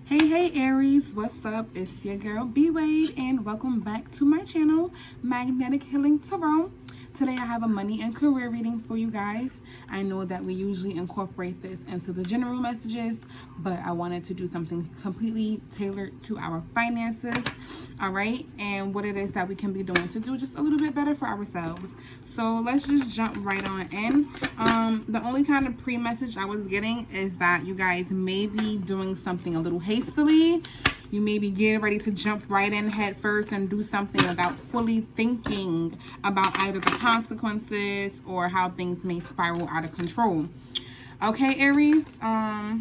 Hey Aries, what's up? It's your girl B Wade and welcome back to my channel, Magnetic Healing Tarot. Today I have a money and career reading for you guys. I know that we usually incorporate this into the general messages, but I wanted to do something completely tailored to our finances, all right? And what it is that we can be doing to do just a little bit better for ourselves. So let's just jump right on in. The only kind of pre-message I was getting is that you guys may be doing something a little hastily. You may be getting ready to jump right in head first and do something without fully thinking about either the consequences or how things may spiral out of control. Okay, Aries, I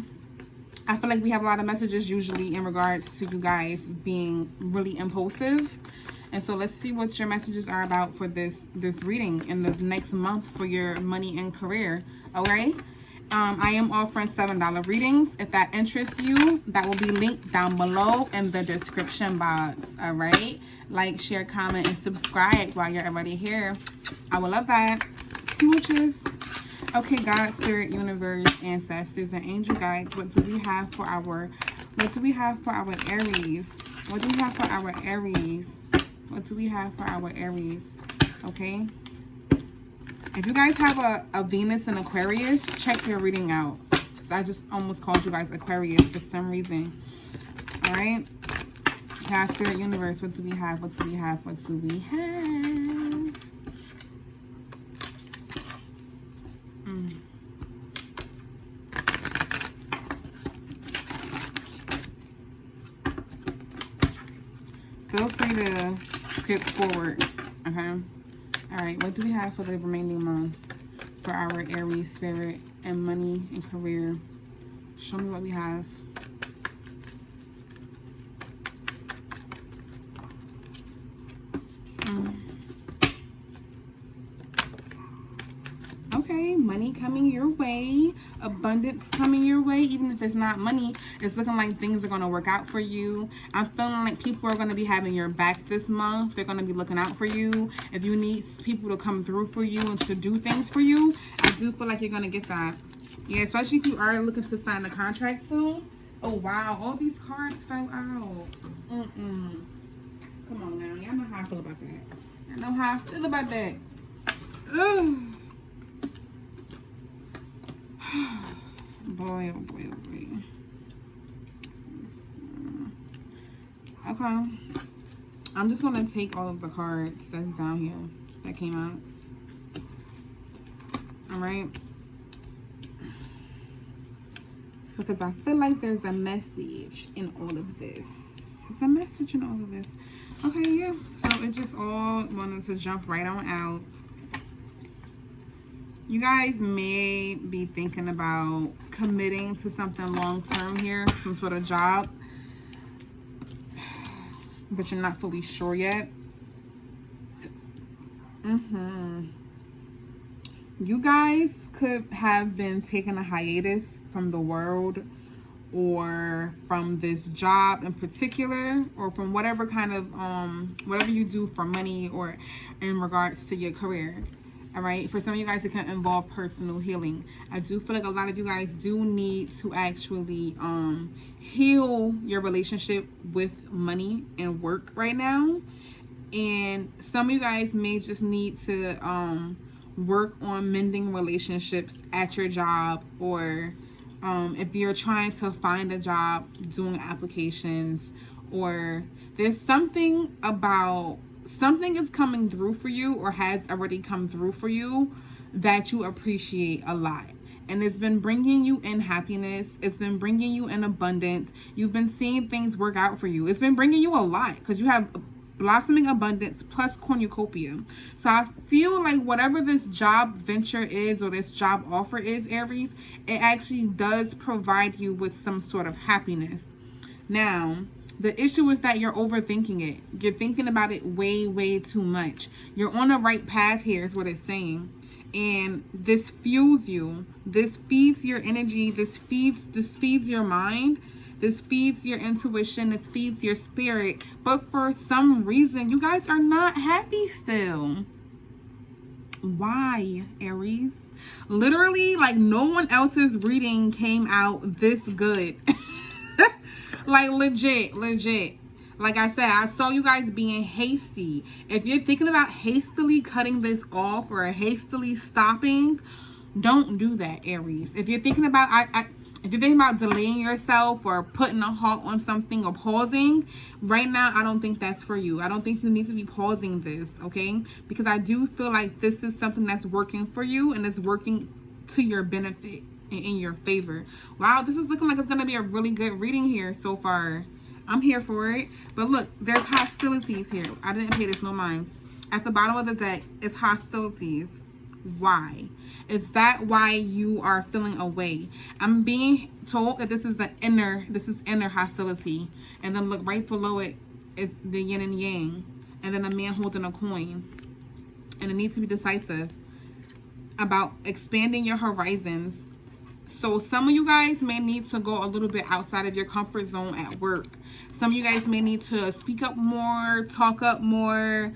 feel like we have a lot of messages usually in regards to you guys being really impulsive. And so let's see what your messages are about for this reading in the next month for your money and career. Okay. I am offering $7 readings. If that interests you, that will be linked down below in the description box. All right. Like, share, comment, and subscribe while you're already here. I would love that. Smooches. Okay, God, Spirit, Universe, Ancestors, and Angel Guides. What do we have for our Aries? What do we have for our Aries? What do we have for our Aries? Okay. If you guys have a Venus and Aquarius, check your reading out. Because I just almost called you guys Aquarius for some reason. All right. God, Spirit, Universe, what do we have? What do we have? What do we have? Feel free to skip forward. Okay. All right, what do we have for the remaining month for our Aries spirit and money and career? Show me what we have. Okay, money coming your way, abundance coming your way. Even if it's not money, it's looking like things are going to work out for you. I'm feeling like people are going to be having your back this month. They're going to be looking out for you. If you need people to come through for you and to do things for you, I do feel like you're going to get that. Yeah, especially if you are looking to sign a contract soon. Oh, wow. All these cards fell out. Come on now. Y'all know how I feel about that. I know how I feel about that. Ugh. Boy, oh boy, oh boy. Okay. I'm just going to take all of the cards that's down here that came out. Alright. Because I feel like there's a message in all of this. There's a message in all of this. Okay, yeah. So it just all wanted to jump right on out. You guys may be thinking about committing to something long-term here, some sort of job, but you're not fully sure yet. You guys could have been taking a hiatus from the world or from this job in particular, or from whatever kind of, whatever you do for money or in regards to your career. All right, for some of you guys, it can involve personal healing. I do feel like a lot of you guys do need to actually heal your relationship with money and work right now. And some of you guys may just need to work on mending relationships at your job, or if you're trying to find a job, doing applications, or there's something about something is coming through for you or has already come through for you that you appreciate a lot. And it's been bringing you in happiness. It's been bringing you in abundance. You've been seeing things work out for you. It's been bringing you a lot because you have blossoming abundance plus cornucopia. So I feel like whatever this job venture is or this job offer is, Aries, it actually does provide you with some sort of happiness. Now, the issue is that you're overthinking it. You're thinking about it way too much. You're on the right path here is what it's saying. And this fuels you. This feeds your energy. This feeds your mind. This feeds your intuition. This feeds your spirit. But for some reason, you guys are not happy still. Why, Aries? Literally, like no one else's reading came out this good. Like, legit. Like I said, I saw you guys being hasty. If you're thinking about hastily cutting this off or hastily stopping, don't do that, Aries. If you're thinking about if you're thinking about delaying yourself or putting a halt on something or pausing, right now, I don't think that's for you. I don't think you need to be pausing this, okay? Because I do feel like this is something that's working for you and it's working to your benefit and in your favor. Wow, this is looking like it's going to be a really good reading here so far. I'm here for it. But look, there's hostilities here. I didn't pay this no mind. At the bottom of the deck, it's hostilities. Why? Is that why you are feeling away? I'm being told that this is inner hostility. And then look, right below it is the yin and yang. And then a man holding a coin. And it needs to be decisive about expanding your horizons. So some of you guys may need to go a little bit outside of your comfort zone at work. Some of you guys may need to speak up more, talk up more.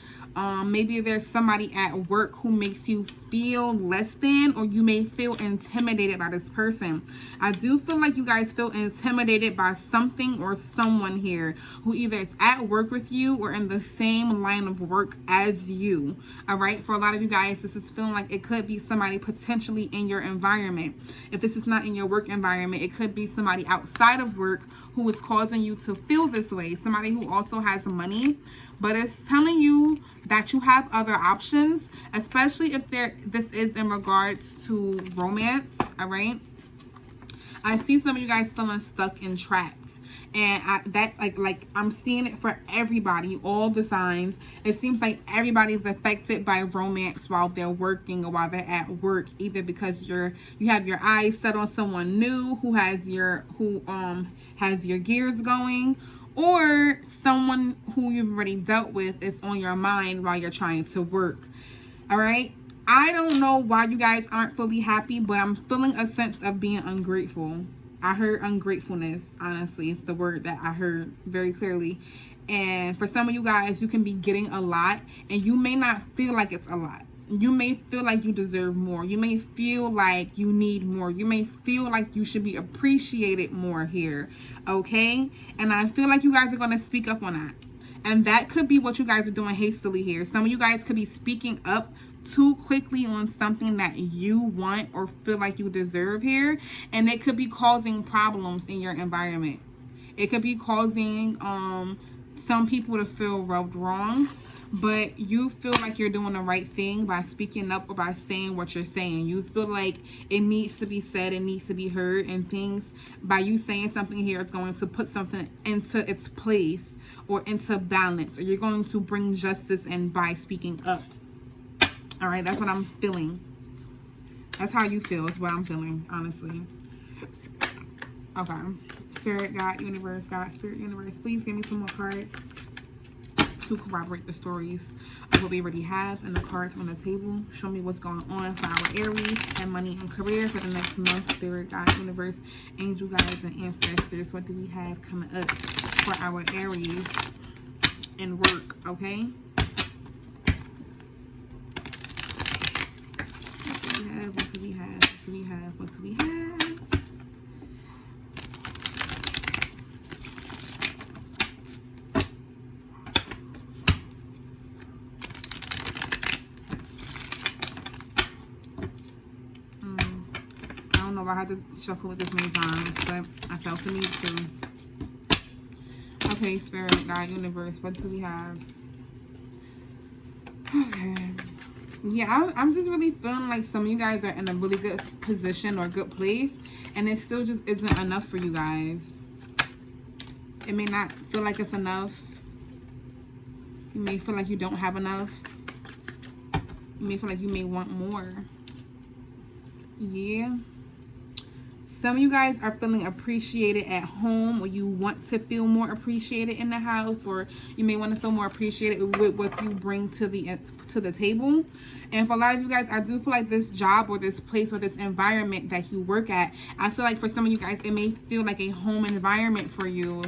Maybe there's somebody at work who makes you feel less than, or you may feel intimidated by this person. I do feel like you guys feel intimidated by something or someone here who either is at work with you or in the same line of work as you. All right. For a lot of you guys, this is feeling like it could be somebody potentially in your environment. If this is not in your work environment, it could be somebody outside of work who is causing you to feel this way. Somebody who also has money, but it's telling you that you have other options, especially if this is in regards to romance. All right. I see some of you guys feeling stuck in traps. And I'm seeing it for everybody, all the signs. It seems like everybody's affected by romance while they're working or while they're at work, either because you have your eyes set on someone new who has your gears going, or someone who you've already dealt with is on your mind while you're trying to work. All right. I don't know why you guys aren't fully happy, but I'm feeling a sense of being ungrateful. I heard ungratefulness, honestly. It's the word that I heard very clearly. And for some of you guys, you can be getting a lot, and you may not feel like it's a lot. You may feel like you deserve more. You may feel like you need more. You may feel like you should be appreciated more here, okay? And I feel like you guys are going to speak up on that. And that could be what you guys are doing hastily here. Some of you guys could be speaking up too quickly on something that you want or feel like you deserve here, and it could be causing problems in your environment. It could be causing some people to feel rubbed wrong, but you feel like you're doing the right thing by speaking up or by saying what you're saying. You feel like it needs to be said, it needs to be heard, and things by you saying something here is going to put something into its place or into balance, or you're going to bring justice in by speaking up. All right, that's what I'm feeling. That's how you feel. Is what I'm feeling, honestly. Okay. Spirit, God, universe, God, spirit, universe. Please give me some more cards to corroborate the stories of what we already have and the cards on the table. Show me what's going on for our Aries and money and career for the next month. Spirit, God, universe, angel guides, and ancestors. What do we have coming up for our Aries and work? Okay. What do we have? What do we have? What do we have? I don't know if I had to shuffle it this many times, but I felt the need to. Okay, spirit, God, universe, what do we have? Okay. Yeah, I'm just really feeling like some of you guys are in a really good position or good place, and it still just isn't enough for you guys. It may not feel like it's enough. You may feel like you don't have enough. You may feel like you may want more. Yeah. Some of you guys are feeling appreciated at home, or you want to feel more appreciated in the house, or you may want to feel more appreciated with what you bring to the table. And for a lot of you guys, I do feel like this job or this place or this environment that you work at, I feel like for some of you guys, it may feel like a home environment for you.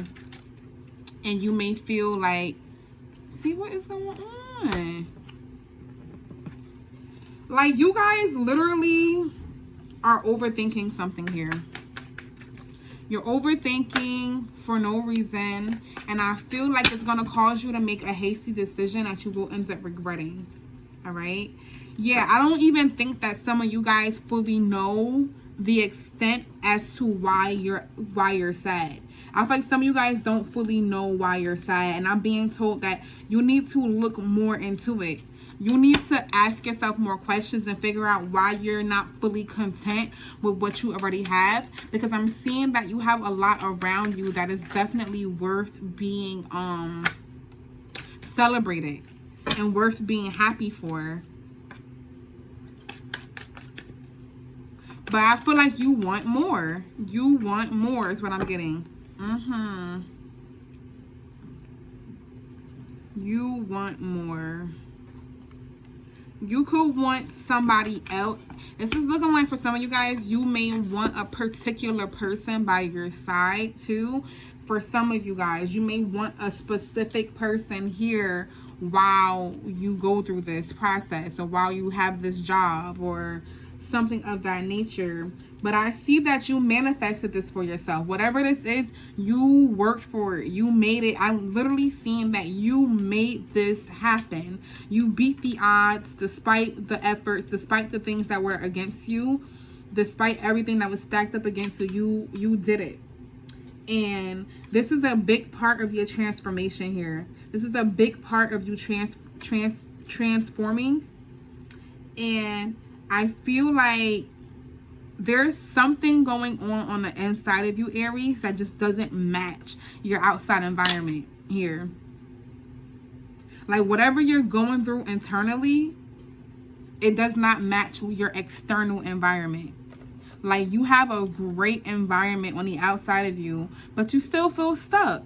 And you may feel like, see what is going on? Like, you guys literally are overthinking something here. You're overthinking for no reason, and I feel like it's going to cause you to make a hasty decision that you will end up regretting. All right? Yeah, I don't even think that some of you guys fully know the extent as to why you're sad. I feel like some of you guys don't fully know why you're sad, and I'm being told that you need to look more into it. You need to ask yourself more questions and figure out why you're not fully content with what you already have. Because I'm seeing that you have a lot around you that is definitely worth being celebrated and worth being happy for. But I feel like you want more. You want more is what I'm getting. You want more. You could want somebody else. This is looking like for some of you guys, you may want a particular person by your side too. For some of you guys, you may want a specific person here while you go through this process, or while you have this job, or something of that nature. But I see that you manifested this for yourself. Whatever this is, you worked for it. You made it. I'm literally seeing that you made this happen. You beat the odds despite the efforts, despite the things that were against you, despite everything that was stacked up against you. You did it. And this is a big part of your transformation here. This is a big part of you transforming. And I feel like there's something going on the inside of you, Aries, that just doesn't match your outside environment here. Like whatever you're going through internally, it does not match your external environment. Like you have a great environment on the outside of you, but you still feel stuck.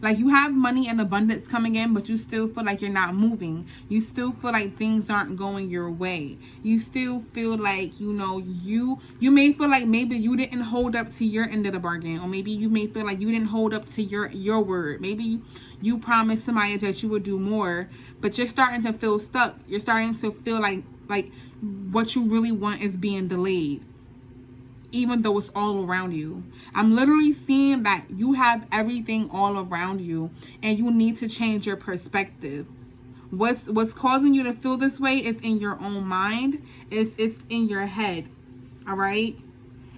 Like you have money and abundance coming in, but you still feel like you're not moving. You still feel like things aren't going your way. You still feel like, you know, you may feel like maybe you didn't hold up to your end of the bargain. Or maybe you may feel like you didn't hold up to your word. Maybe you promised somebody that you would do more, but you're starting to feel stuck. You're starting to feel like what you really want is being delayed, even though it's all around you. I'm literally seeing that you have everything all around you, and you need to change your perspective. What's causing you to feel this way is in your own mind. It's in your head. All right?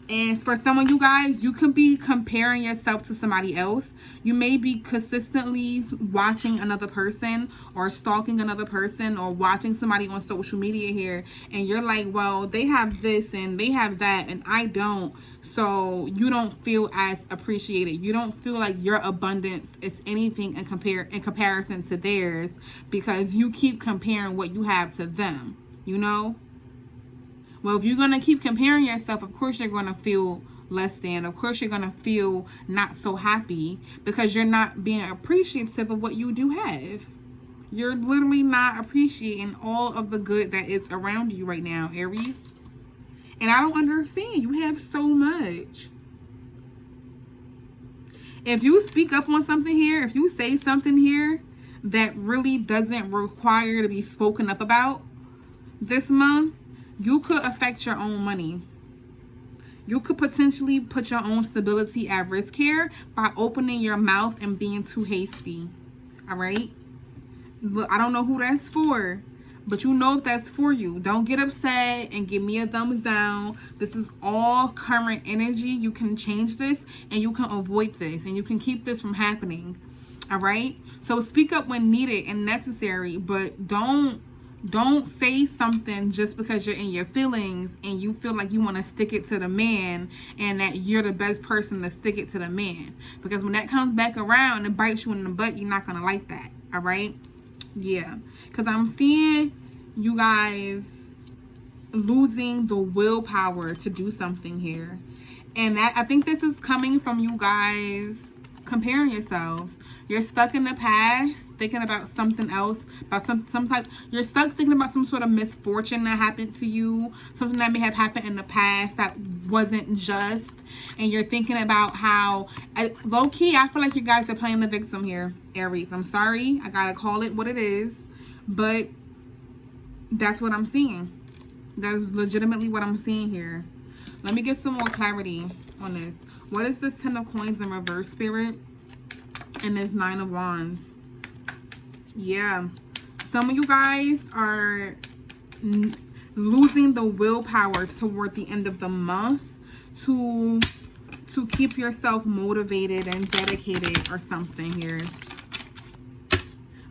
And for some of you guys, you could be comparing yourself to somebody else. You may be consistently watching another person, or stalking another person, or watching somebody on social media here. And you're like, well, they have this and they have that and I don't. So you don't feel as appreciated. You don't feel like your abundance is anything in comparison to theirs, because you keep comparing what you have to them, you know? Well, if you're going to keep comparing yourself, of course you're going to feel less than. Of course you're going to feel not so happy, because you're not being appreciative of what you do have. You're literally not appreciating all of the good that is around you right now, Aries. And I don't understand. You have so much. If you speak up on something here, if you say something here that really doesn't require to be spoken up about this month, you could affect your own money. You could potentially put your own stability at risk here by opening your mouth and being too hasty. All right? Look, I don't know who that's for, but you know if that's for you. Don't get upset and give me a thumbs down. This is all current energy. You can change this, and you can avoid this, and you can keep this from happening. All right? So speak up when needed and necessary, but don't say something just because you're in your feelings and you feel like you want to stick it to the man, and that you're the best person to stick it to the man. Because when that comes back around and bites you in the butt, you're not going to like that. All right? Yeah. Because I'm seeing you guys losing the willpower to do something here. And I think this is coming from you guys comparing yourselves. You're stuck in the past, thinking about something else, about some type. You're stuck thinking about some sort of misfortune that happened to you, something that may have happened in the past that wasn't just. And you're thinking about how, low key, I feel like you guys are playing the victim here, Aries. I'm sorry, I gotta call it what it is, but that's what I'm seeing. That's legitimately what I'm seeing here. Let me get some more clarity on this. What is this 10 of coins in reverse, Spirit? And this 9 of wands. Yeah. Some of you guys are losing the willpower toward the end of the month to keep yourself motivated and dedicated or something here.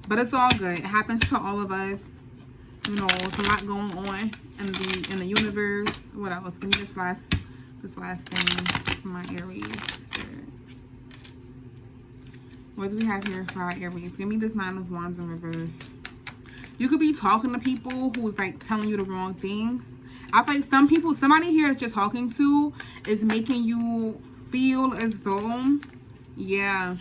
But it's all good. It happens to all of us. You know, there's a lot going on in the universe. What else? Give me this last thing for my Aries Spirit. What do we have here for our Aries? Give me this 9 of wands in reverse. You could be talking to people who's like telling you the wrong things. I feel like somebody here that you're talking to is making you feel as though, yeah,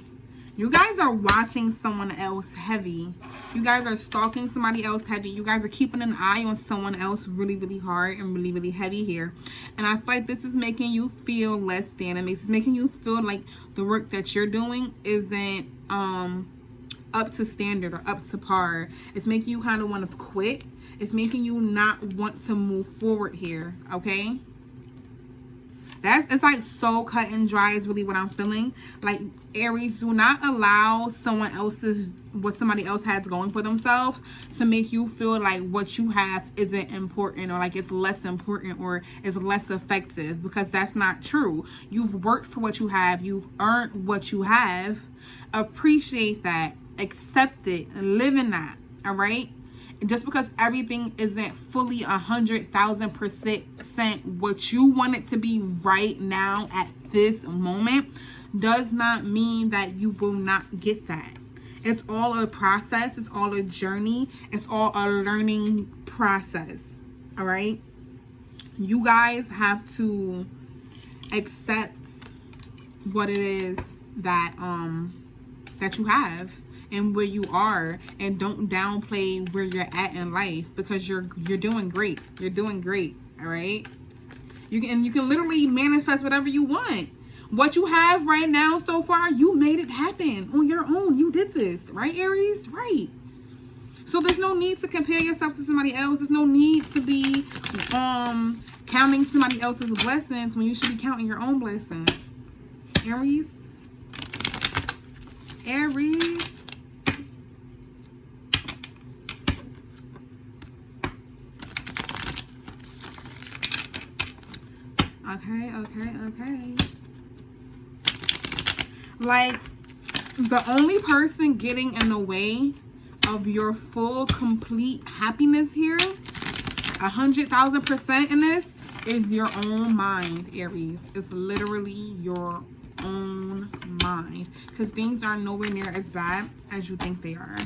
you guys are watching someone else heavy. You guys are stalking somebody else heavy. You guys are keeping an eye on someone else really, really hard and really, really heavy here. And I feel like this is making you feel less than. It's making you feel like the work that you're doing isn't up to standard or up to par. It's making you kind of want to quit. It's making you not want to move forward here, okay? It's like so cut and dry is really what I'm feeling. Like, Aries, do not allow what somebody else has going for themselves to make you feel like what you have isn't important, or like it's less important or is less effective, because that's not true. You've worked for what you have. You've earned what you have. Appreciate that. Accept it and live in that. All right? Just because everything isn't fully 100,000% what you want it to be right now at this moment does not mean that you will not get that. It's all a process. It's all a journey. It's all a learning process. All right? You guys have to accept what it is that that you have and where you are, and don't downplay where you're at in life, because you're doing great. You're doing great. All right? You can literally manifest whatever you want. What you have right now so far, you made it happen on your own. You did this, right, Aries? Right. So there's no need to compare yourself to somebody else. There's no need to be counting somebody else's blessings when you should be counting your own blessings. Aries. Aries. Okay. Like, the only person getting in the way of your full, complete happiness here, 100,000% in this, is your own mind, Aries. It's literally your own mind, because things are nowhere near as bad as you think they are.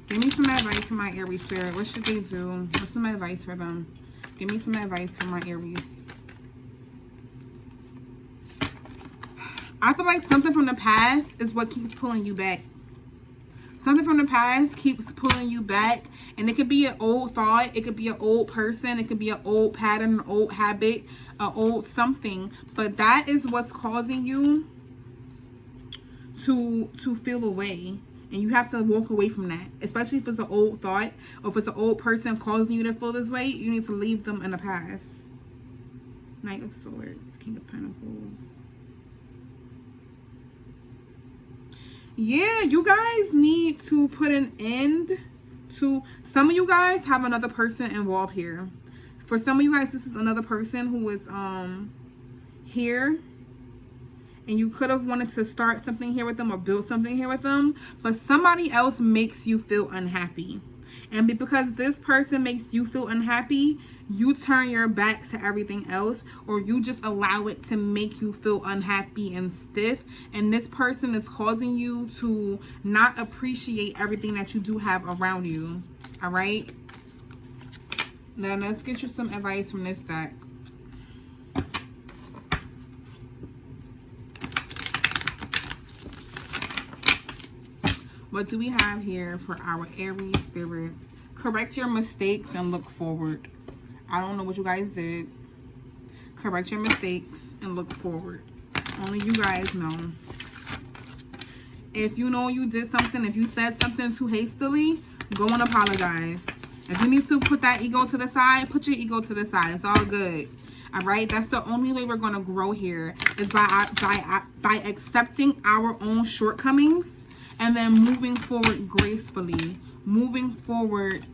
Give me some advice for my Aries Spirit. What should they do? What's some advice for them? Give me some advice for my Aries. I feel like something from the past is what keeps pulling you back. Something from the past keeps pulling you back. And it could be an old thought. It could be an old person. It could be an old pattern, an old habit, an old something. But that is what's causing you to feel away. And you have to walk away from that. Especially if it's an old thought, or if it's an old person causing you to feel this way, you need to leave them in the past. Knight of Swords, King of Pentacles. Yeah, you guys need to put an end to... Some of you guys have another person involved here. For some of you guys, this is another person who is here. And you could have wanted to start something here with them or build something here with them. But somebody else makes you feel unhappy. And because this person makes you feel unhappy, you turn your back to everything else. Or you just allow it to make you feel unhappy and stiff. And this person is causing you to not appreciate everything that you do have around you. All right? Now let's get you some advice from this deck. What do we have here for our Aries Spirit? Correct your mistakes and look forward. I don't know what you guys did. Correct your mistakes and look forward. Only you guys know. If you know you did something, if you said something too hastily, Go and apologize. If you need to put that ego to the side, put your ego to the side. It's all good. All right, that's the only way we're going to grow here, is by accepting our own shortcomings and then moving forward gracefully, moving forward,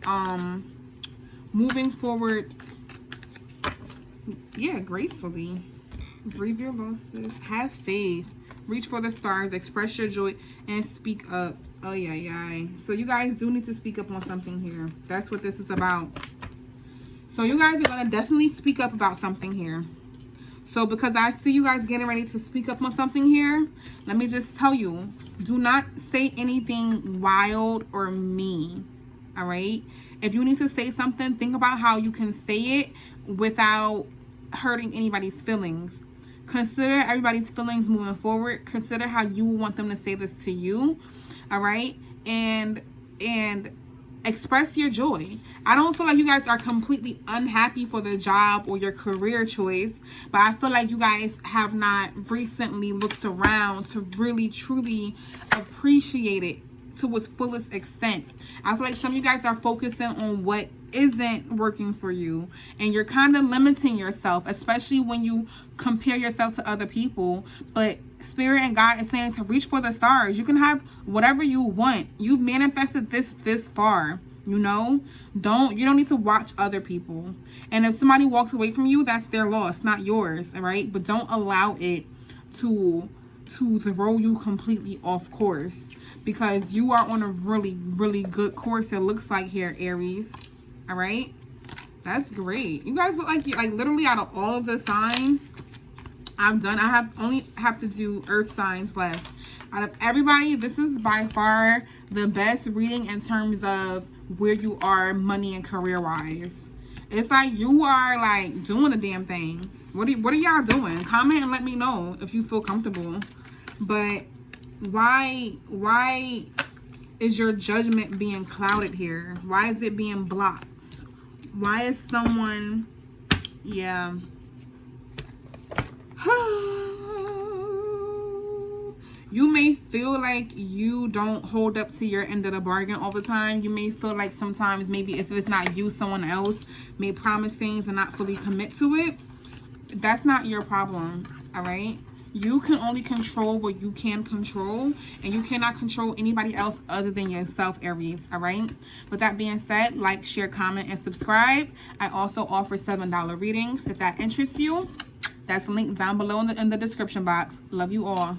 yeah, gracefully. Breathe your losses, have faith, reach for the stars, express your joy, and speak up. Oh yeah. So you guys do need to speak up on something here. That's what this is about. So you guys are going to definitely speak up about something here. So because I see you guys getting ready to speak up on something here, let me just tell you, do not say anything wild or mean. All right? If you need to say something, think about how you can say it without hurting anybody's feelings. Consider everybody's feelings moving forward. Consider how you want them to say this to you. All right? And express your joy. I don't feel like you guys are completely unhappy for the job or your career choice, but I feel like you guys have not recently looked around to really truly appreciate it to its fullest extent. I feel like some of you guys are focusing on what isn't working for you, and you're kind of limiting yourself, especially when you compare yourself to other people. But Spirit and God is saying to reach for the stars. You can have whatever you want. You've manifested this far. You know, you don't need to watch other people. And if somebody walks away from you, that's their loss, not yours. All right, but don't allow it to throw you completely off course, because you are on a really good course, it looks like here, Aries. All right, that's great. You guys look like literally out of all of the signs I've done, I only have to do earth signs left. Out of everybody, this is by far the best reading in terms of where you are money and career wise. It's like you are like doing a damn thing. What are y'all doing? Comment and let me know if you feel comfortable. But why is your judgment being clouded here? Why is it being blocked? Why is someone, yeah. You may feel like you don't hold up to your end of the bargain all the time. You may feel like sometimes maybe if it's not you, someone else may promise things and not fully commit to it. That's not your problem, all right? You can only control what you can control, and you cannot control anybody else other than yourself, Aries, all right? With that being said, like, share, comment, and subscribe. I also offer $7 readings if that interests you. That's linked down below in the description box. Love you all.